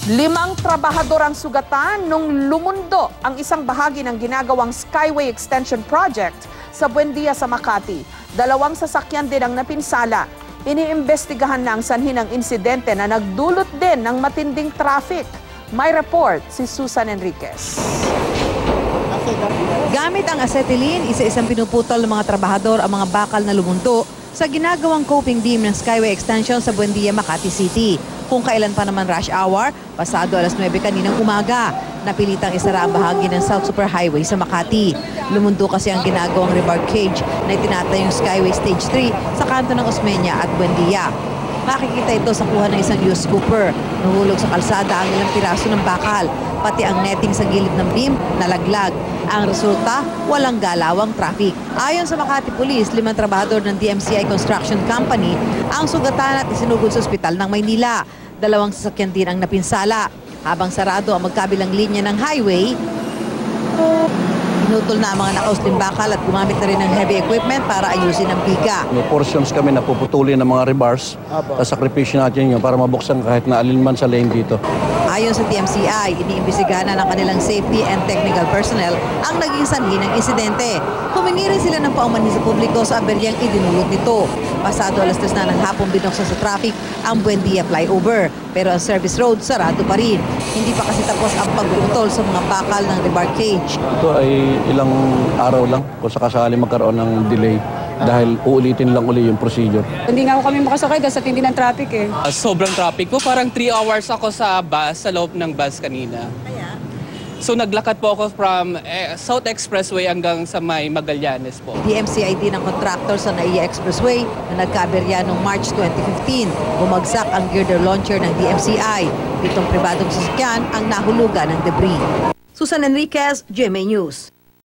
5 trabahador ang sugatan nung lumundo ang isang bahagi ng ginagawang Skyway Extension Project sa Buendia sa Makati. 2 sasakyan din ang napinsala. Iniimbestigahan na ang sanhi ng insidente na nagdulot din ng matinding traffic. May report si Susan Enriquez. Gamit ang acetylene, isa-isang pinuputol ng mga trabahador ang mga bakal na lumundo sa ginagawang coping beam ng Skyway Extension sa Buendia, Makati City. Kung kailan pa naman rush hour, pasado alas 9 kaninang umaga, napilitang isara ang bahagi ng South Superhighway sa Makati. Lumundo kasi ang ginagawang rebar cage na itinatayong Skyway Stage 3 sa kanto ng Osmeña at Buendia. Makikita ito sa kuha ng isang used scooper. Nahulog sa kalsada ang ilang piraso ng bakal, pati ang netting sa gilid ng beam nalaglag. Ang resulta, walang galawang traffic. Ayon sa Makati Police, 5 trabahador ng DMCI Construction Company ang sugatan at isinugod sa ospital ng Maynila. 2 sasakyan din ang napinsala. Habang sarado ang magkabilang linya ng highway, pinutol na ang mga nakausling bakal at gumamit na rin ng heavy equipment para ayusin ang biga. May portions kami na puputulin ng mga rebars. Sakripisyo natin yun para mabuksan kahit na alinman sa lane dito. Ayon sa DMCI, iniimbestigahan na ng kanilang safety and technical personnel ang naging sanhi ng insidente. Humingi rin sila ng paumanhin sa publiko sa aberyang idinulot nito. Pasado alas 3 na ng hapon binuksan sa traffic ang Buendia flyover. Pero ang service road sarado pa rin. Hindi pa kasi tapos ang pagputol sa mga bakal ng rebar cage. Ito ay ilang araw lang kung sakasali magkaroon ng delay dahil uulitin lang uli yung procedure. Hindi nga kami makasakay dahil sa tindi ng traffic eh. Sobrang traffic po. Parang 3 hours ako sa bus, sa loob ng bus kanina. So naglakad po ako from South Expressway hanggang sa may Magallanes po. DMCI din ang contractor sa NAIA Expressway na nagkaaberya noong March 2015. Bumagsak ang girder launcher ng DMCI. 7 pribadong sasakyan ang nahulugan ng debris. Susan Enriquez, GMA News.